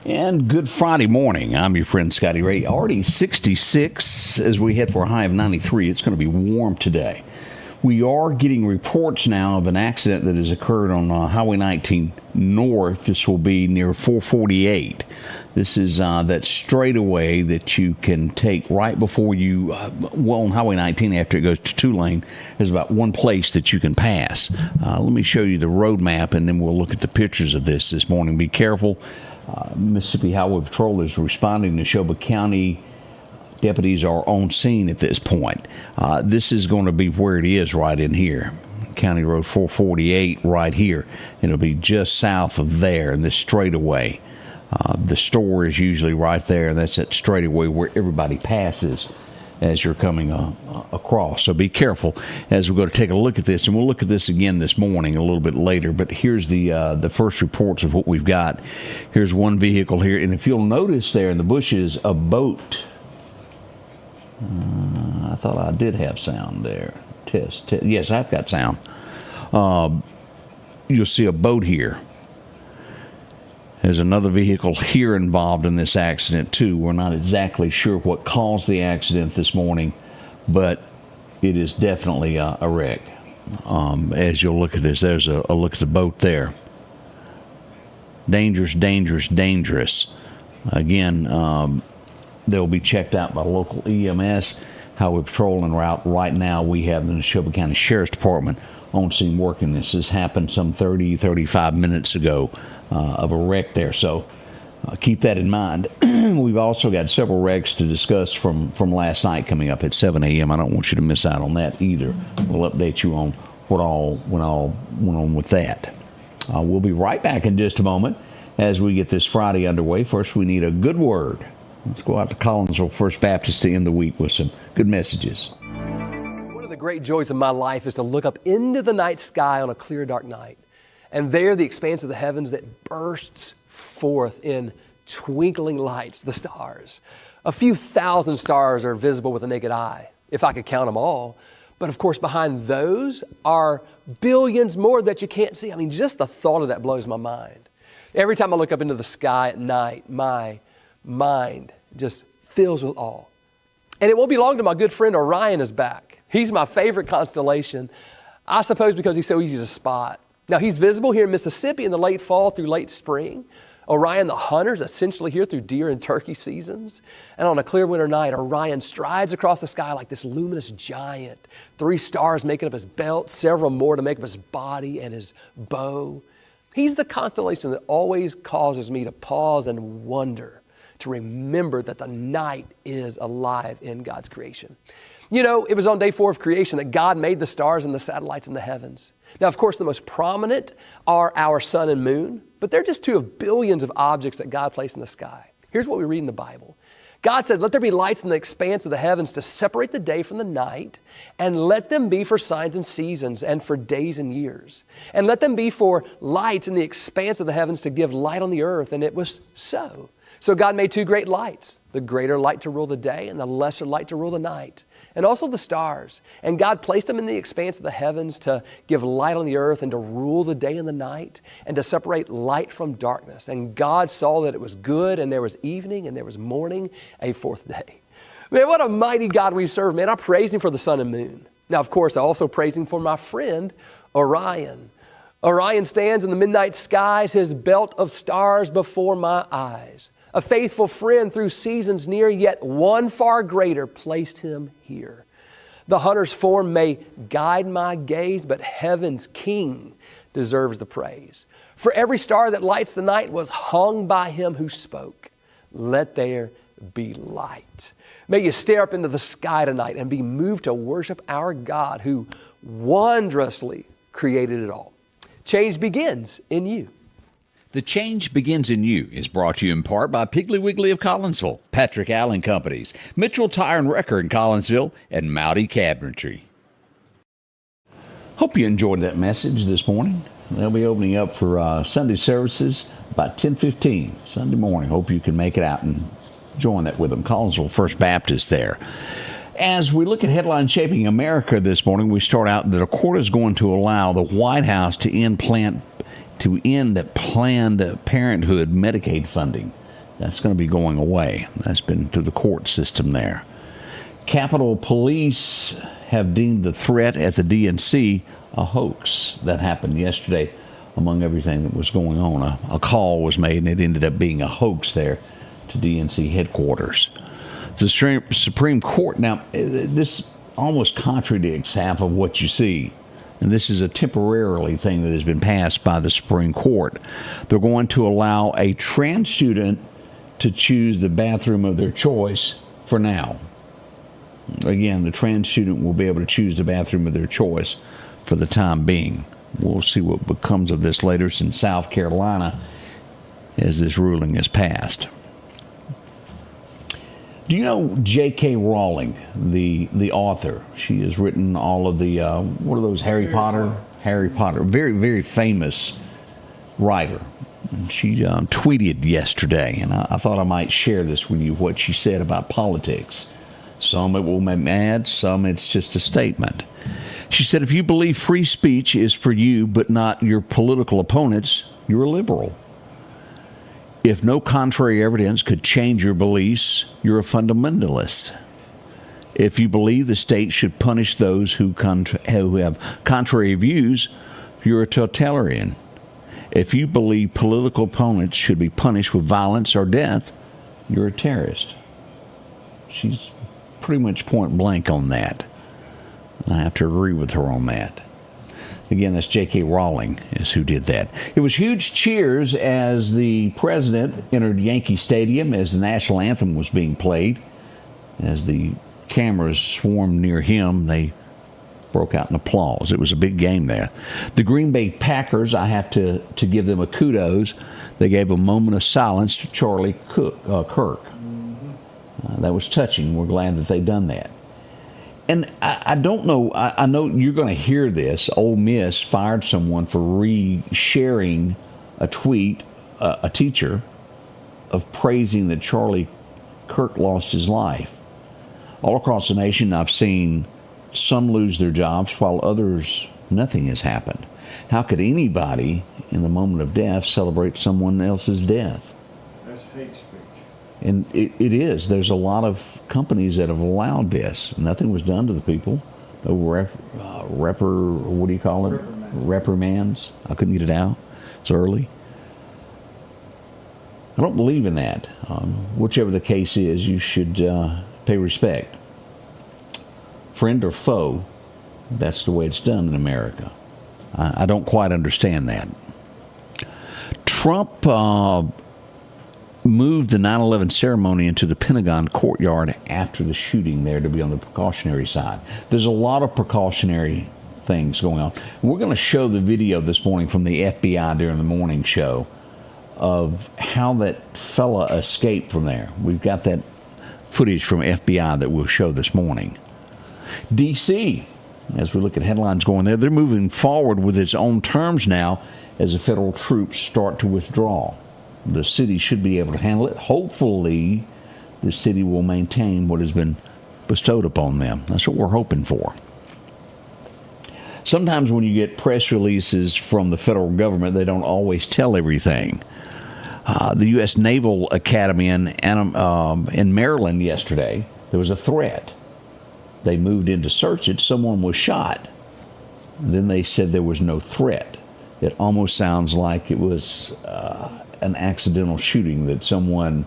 And good Friday morning. I'm your friend Scotty Ray. Already 66 as we head for a high of 93. It's going to be warm today. We are getting reports now of an accident that has occurred on Highway 19 North. This will be near 448. This is that straightaway that you can take right before you, on Highway 19 after it goes to two-lane. There's about one place that you can pass. Let me show you the road map, and then we'll look at the pictures of this morning. Be careful. Mississippi Highway Patrol is responding to Neshoba County. Deputies are on scene at this point. This is going to be where it is right in here. County Road 448 right here. It'll be just south of there in this straightaway. The store is usually right there. That's that straightaway where everybody passes as you're coming across. So be careful as we go to take a look at this. And we'll look at this again this morning a little bit later. But here's the first reports of what we've got. Here's one vehicle here. And if you'll notice there in the bushes, a boat. I thought I did have sound there. Test. Yes, I've got sound. You'll see a boat here. There's another vehicle here involved in this accident, too. We're not exactly sure what caused the accident this morning, but it is definitely a wreck. As you'll look at this, there's a look at the boat there. Dangerous, dangerous, dangerous. Again, they'll be checked out by local EMS. Highway Patrol en route. Right now, we have the Neshoba County Sheriff's Department on scene working this. This happened some 30, 35 minutes ago. Of a wreck there, so keep that in mind. We've also got several wrecks to discuss from last night coming up at 7 a.m. I don't want you to miss out on that either. We'll update you on what all went on with that. We'll be right back in just a moment as we get this Friday underway. First, we need a good word. Let's go out to Collinsville First Baptist to end the week with some good messages. One of the great joys of my life is to look up into the night sky on a clear, dark night. And there, the expanse of the heavens that bursts forth in twinkling lights, the stars. A few thousand stars are visible with the naked eye, if I could count them all. But of course, behind those are billions more that you can't see. I mean, just the thought of that blows my mind. Every time I look up into the sky at night, my mind just fills with awe. And it won't be long till my good friend Orion is back. He's my favorite constellation, I suppose because he's so easy to spot. Now, he's visible here in Mississippi in the late fall through late spring. Orion the hunter is essentially here through deer and turkey seasons. And on a clear winter night, Orion strides across the sky like this luminous giant. 3 stars making up his belt, several more to make up his body and his bow. He's the constellation that always causes me to pause and wonder, to remember that the night is alive in God's creation. You know, it was on day 4 of creation that God made the stars and the satellites in the heavens. Now, of course, the most prominent are our sun and moon, but they're just 2 of billions of objects that God placed in the sky. Here's what we read in the Bible. God said, let there be lights in the expanse of the heavens to separate the day from the night, and let them be for signs and seasons and for days and years. And let them be for lights in the expanse of the heavens to give light on the earth. And it was so. So God made 2 great lights, the greater light to rule the day and the lesser light to rule the night. And also the stars. And God placed them in the expanse of the heavens to give light on the earth and to rule the day and the night and to separate light from darkness. And God saw that it was good, and there was evening and there was morning, a 4th day. Man, what a mighty God we serve, man. I praise Him for the sun and moon. Now, of course, I also praise Him for my friend, Orion. Orion stands in the midnight skies, his belt of stars before my eyes. A faithful friend through seasons near, yet one far greater placed him here. The hunter's form may guide my gaze, but heaven's king deserves the praise. For every star that lights the night was hung by him who spoke. Let there be light. May you stare up into the sky tonight and be moved to worship our God who wondrously created it all. Change begins in you. The Change Begins in You is brought to you in part by Piggly Wiggly of Collinsville, Patrick Allen Companies, Mitchell Tire and Wrecker in Collinsville, and Mowdy Cabinetry. Hope you enjoyed that message this morning. They'll be opening up for Sunday services about 10:15 Sunday morning. Hope you can make it out and join that with them. Collinsville First Baptist there. As we look at headlines shaping America this morning, we start out that a court is going to allow the White House to end Planned Parenthood Medicaid funding. That's going to be going away. That's been through the court system there. Capitol Police have deemed the threat at the DNC a hoax. That happened yesterday among everything that was going on. A call was made, and it ended up being a hoax there to DNC headquarters. The Supreme Court, now, this almost contradicts half of what you see. And this is a temporarily thing that has been passed by the Supreme Court. They're going to allow a trans student to choose the bathroom of their choice for now. Again, the trans student will be able to choose the bathroom of their choice for the time being. We'll see what becomes of this later in South Carolina as this ruling is passed. Do you know J.K. Rowling, the author? She has written all of the, what are those, Harry Potter? Harry Potter. Very, very famous writer. And she tweeted yesterday, and I thought I might share this with you, what she said about politics. Some it will make mad, some it's just a statement. She said, if you believe free speech is for you but not your political opponents, you're a liberal. If no contrary evidence could change your beliefs, you're a fundamentalist. If you believe the state should punish those who have contrary views, you're a totalitarian. If you believe political opponents should be punished with violence or death, you're a terrorist. She's pretty much point blank on that. I have to agree with her on that. Again, that's J.K. Rowling is who did that. It was huge cheers as the president entered Yankee Stadium as the national anthem was being played. As the cameras swarmed near him, they broke out in applause. It was a big game there. The Green Bay Packers, I have to give them a kudos. They gave a moment of silence to Charlie Kirk. That was touching. We're glad that they've done that. And I don't know, I know you're going to hear this. Ole Miss fired someone for re-sharing a tweet, a teacher, of praising that Charlie Kirk lost his life. All across the nation, I've seen some lose their jobs while others, nothing has happened. How could anybody in the moment of death celebrate someone else's death? That's hate speech. And it is. There's a lot of companies that have allowed this. Nothing was done to the people. No what do you call it? Reprimands. I couldn't get it out. It's early. I don't believe in that. Whichever the case is, you should pay respect. Friend or foe, that's the way it's done in America. I don't quite understand that. Trump moved the 9/11 ceremony into the Pentagon courtyard after the shooting there to be on the precautionary side. There's a lot of precautionary things going on. We're going to show the video this morning from the FBI during the morning show of how that fella escaped from there. We've got that footage from FBI that we'll show this morning. D.C., as we look at headlines going there, they're moving forward with its own terms now as the federal troops start to withdraw. The city should be able to handle it. Hopefully, the city will maintain what has been bestowed upon them. That's what we're hoping for. Sometimes when you get press releases from the federal government, they don't always tell everything. The U.S. Naval Academy in Maryland yesterday, there was a threat. They moved in to search it. Someone was shot. Then they said there was no threat. It almost sounds like it was an accidental shooting, that someone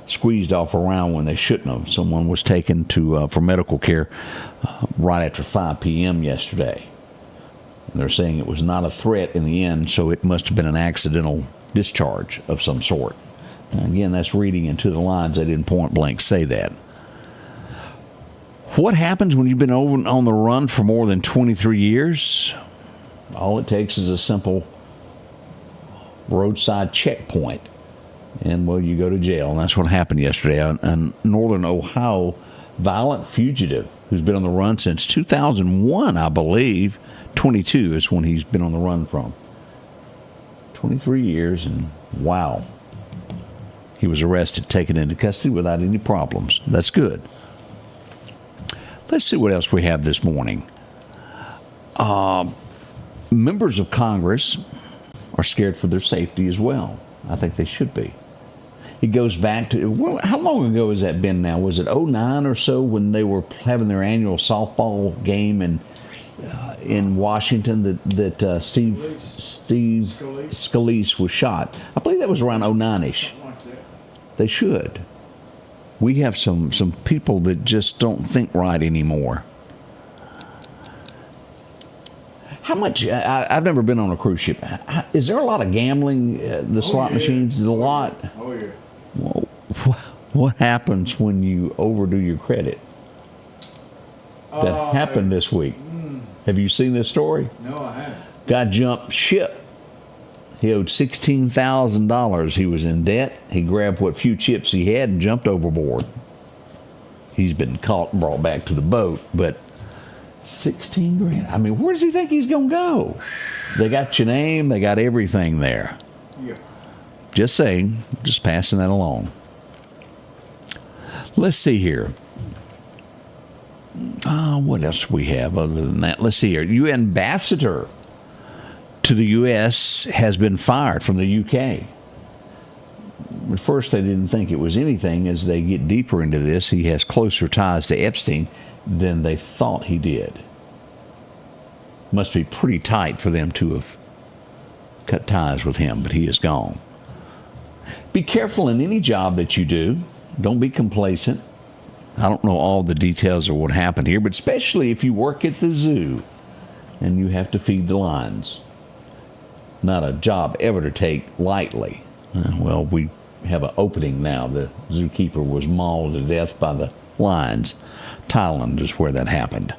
squeezed off around when they shouldn't have. Someone was taken to for medical care right after 5 p.m. yesterday. And they're saying it was not a threat in the end, so it must have been an accidental discharge of some sort. And again, that's reading into the lines. They didn't point blank say that. What happens when you've been on the run for more than 23 years? All it takes is a simple roadside checkpoint, and well, you go to jail. And that's what happened yesterday. A northern Ohio violent fugitive who's been on the run since 2001, I believe. 22 is when he's been on the run from. 23 years, and wow. He was arrested, taken into custody without any problems. That's good. Let's see what else we have this morning. Members of Congress are scared for their safety as well. I think they should be. It goes back to, well, how long ago has that been now? Was it '09 or so when they were having their annual softball game in Washington that Steve Scalise was shot? I believe that was around '09-ish. They should. We have some people that just don't think right anymore. How much? I've never been on a cruise ship. Is there a lot of gambling? The slot machines, a lot. Oh yeah. Well, what happens when you overdo your credit? That happened this week. Have you seen this story? No, I haven't. Guy jumped ship. He owed $16,000. He was in debt. He grabbed what few chips he had and jumped overboard. He's been caught and brought back to the boat, but 16 grand. I mean, where does he think he's going to go? They got your name. They got everything there. Yeah. Just saying. Just passing that along. Let's see here. What else do we have other than that? Let's see here. UN ambassador to the U.S. has been fired from the U.K. At first, they didn't think it was anything. As they get deeper into this, he has closer ties to Epstein than they thought he did. Must be pretty tight for them to have cut ties with him, but he is gone. Be careful in any job that you do. Don't be complacent. I don't know all the details of what happened here, but especially if you work at the zoo and you have to feed the lions. Not a job ever to take lightly. Well, we have an opening now. The zookeeper was mauled to death by the lions. Thailand is where that happened.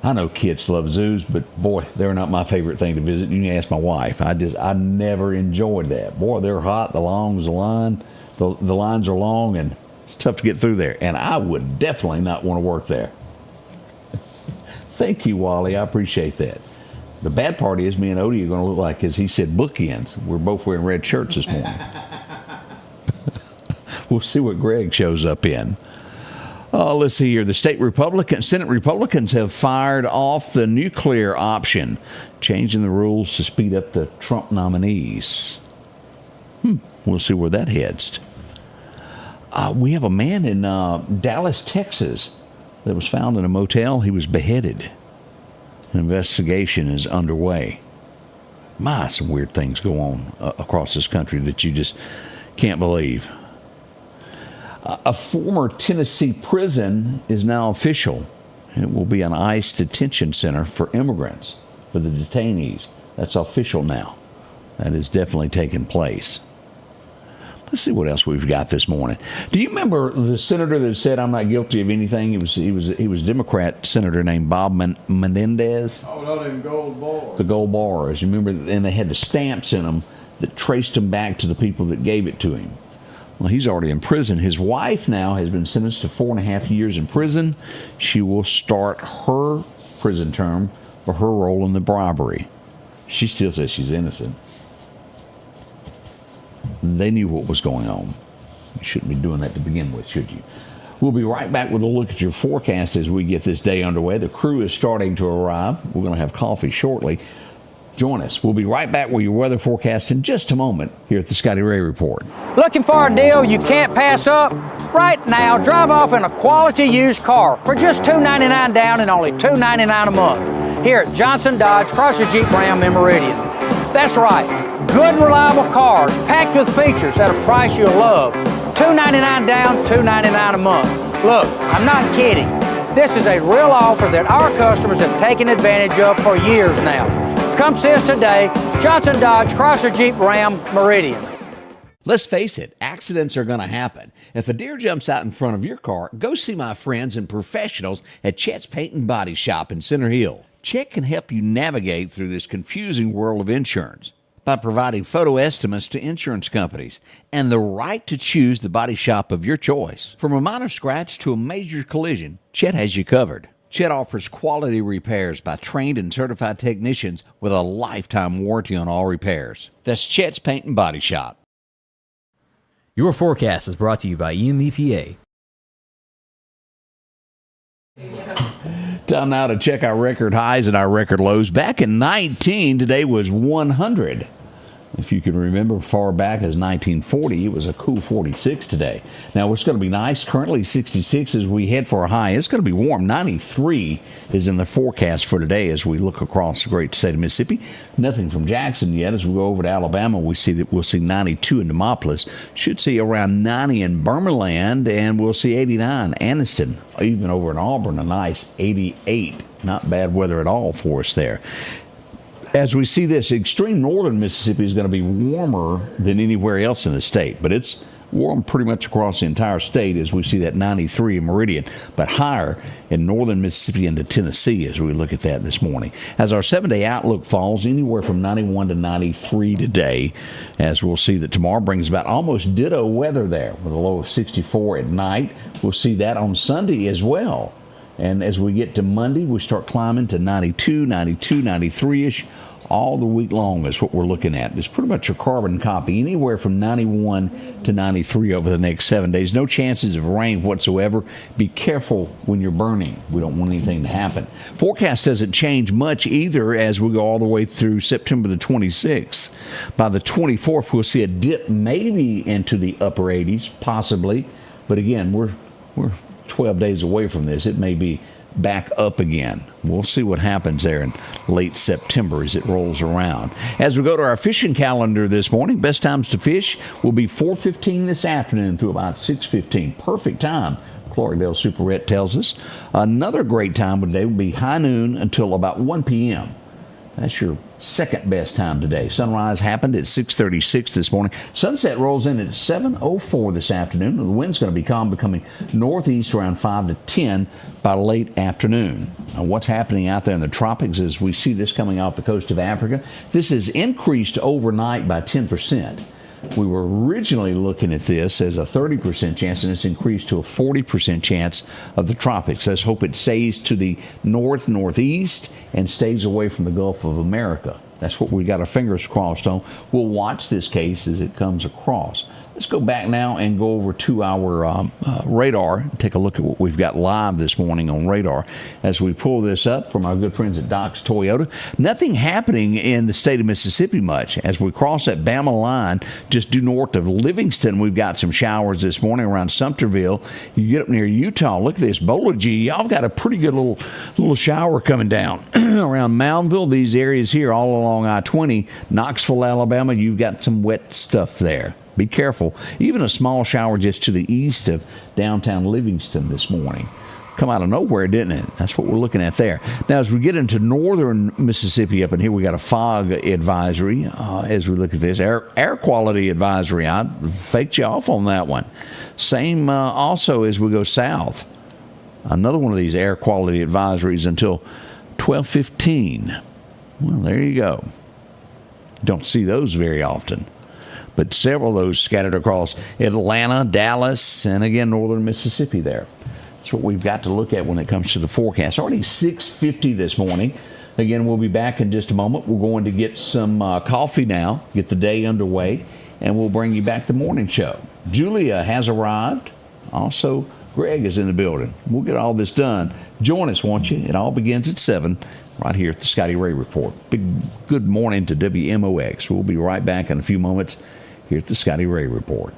I know kids love zoos, but boy, they're not my favorite thing to visit. You can ask my wife. I never enjoyed that. Boy, they're hot. The long's the line. The lines are long, and it's tough to get through there. And I would definitely not want to work there. Thank you, Wally. I appreciate that. The bad part is me and Odie are going to look like, as he said, bookends. We're both wearing red shirts this morning. We'll see what Greg shows up in. Let's see here. The Senate Republicans have fired off the nuclear option, changing the rules to speed up the Trump nominees. We'll see where that heads. We have a man in Dallas, Texas, that was found in a motel. He was beheaded. An investigation is underway. Some weird things go on across this country that you just can't believe. A former Tennessee prison is now official. It will be an ICE detention center for immigrants, for the detainees. That's official now. That is definitely taking place. Let's see what else we've got this morning. Do you remember the senator that said, "I'm not guilty of anything"? He was a Democrat senator named Bob Menendez. Oh, no, them gold bars. The gold bars. You remember? And they had the stamps in them that traced him back to the people that gave it to him. Well, he's already in prison. His wife now has been sentenced to 4.5 years in prison. She will start her prison term for her role in the bribery. She still says she's innocent. They knew what was going on. You shouldn't be doing that to begin with, should you? We'll be right back with a look at your forecast as we get this day underway. The crew is starting to arrive. We're going to have coffee shortly. Join us. We'll be right back with your weather forecast in just a moment here at the Scotty Ray Report. Looking for a deal you can't pass up? Right now, drive off in a quality used car for just $299 down and only $299 a month here at Johnson Dodge Chrysler Jeep Ram in Meridian. That's right, good reliable cars packed with features at a price you'll love. $299 down, $299 a month. Look, I'm not kidding. This is a real offer that our customers have taken advantage of for years now. Come see us today, Johnson Dodge Chrysler Jeep Ram Meridian. Let's face it, accidents are going to happen. If a deer jumps out in front of your car, go see my friends and professionals at Chet's Paint and Body Shop in Center Hill. Chet can help you navigate through this confusing world of insurance by providing photo estimates to insurance companies and the right to choose the body shop of your choice. From a minor scratch to a major collision, Chet has you covered. Chet offers quality repairs by trained and certified technicians with a lifetime warranty on all repairs. That's Chet's Paint and Body Shop. Your forecast is brought to you by EMEPA. Time now to check our record highs and our record lows. Back in 19, today was 100. If you can remember far back as 1940, it was a cool 46 today. Now, it's going to be nice. Currently 66 as we head for a high. It's going to be warm. 93 is in the forecast for today as we look across the great state of Mississippi. Nothing from Jackson yet. As we go over to Alabama, we'll see 92 in Demopolis. Should see around 90 in Burmaland, and we'll see 89 Anniston. Even over in Auburn, a nice 88. Not bad weather at all for us there. As we see this, extreme northern Mississippi is going to be warmer than anywhere else in the state, but it's warm pretty much across the entire state as we see that 93 in Meridian, but higher in northern Mississippi into Tennessee as we look at that this morning. As our 7-day outlook falls, anywhere from 91 to 93 today, as we'll see that tomorrow brings about almost ditto weather there with a low of 64 at night. We'll see that on Sunday as well. And as we get to Monday, we start climbing to 92, 93-ish. All the week long is what we're looking at. It's pretty much your carbon copy, anywhere from 91 to 93 over the next 7 days. No chances of rain whatsoever. Be careful when you're burning. We don't want anything to happen. Forecast doesn't change much either as we go all the way through September the 26th. By the 24th, we'll see a dip maybe into the upper 80s, possibly. But again, we're 12 days away from this. It may be back up again. We'll see what happens there in late September as it rolls around. As we go to our fishing calendar this morning, best times to fish will be 4:15 this afternoon through about 6:15. Perfect time, Clarkdale Superette tells us. Another great time today will be high noon until about 1 p.m. That's your second best time today. Sunrise happened at 6:36 this morning. Sunset rolls in at 7:04 this afternoon. The wind's going to be calm, becoming northeast around 5 to 10 by late afternoon. Now, what's happening out there in the tropics is we see this coming off the coast of Africa. This has increased overnight by 10%. We were originally looking at this as a 30% chance, and it's increased to a 40% chance of the tropics. Let's hope it stays to the northeast and stays away from the Gulf of America. That's what we got our fingers crossed on. We'll watch this case as it comes across. Let's go back now and go over to our radar and take a look at what we've got live this morning on radar. As we pull this up from our good friends at Doc's Toyota, nothing happening in the state of Mississippi much. As we cross that Bama line, just due north of Livingston, we've got some showers this morning around Sumterville. You get up near Utah, look at this. Bolaji, y'all got a pretty good little shower coming down. Around Moundville, these areas here all along I-20, Knoxville, Alabama, you've got some wet stuff there. Be careful. Even a small shower just to the east of downtown Livingston this morning. Come out of nowhere, didn't it? That's what we're looking at there. Now, as we get into northern Mississippi up in here, we got a fog advisory as we look at this. Air quality advisory. I faked you off on that one. Same also as we go south. Another one of these air quality advisories until 12:15. Well, there you go. Don't see those very often. But several of those scattered across Atlanta, Dallas, and again, northern Mississippi there. That's what we've got to look at when it comes to the forecast. Already 6:50 this morning. Again, we'll be back in just a moment. We're going to get some coffee now, get the day underway, and we'll bring you back the morning show. Julia has arrived. Also, Greg is in the building. We'll get all this done. Join us, won't you? It all begins at 7 right here at the Scotty Ray Report. Big good morning to WMOX. We'll be right back in a few moments here at the Scotty Ray Report.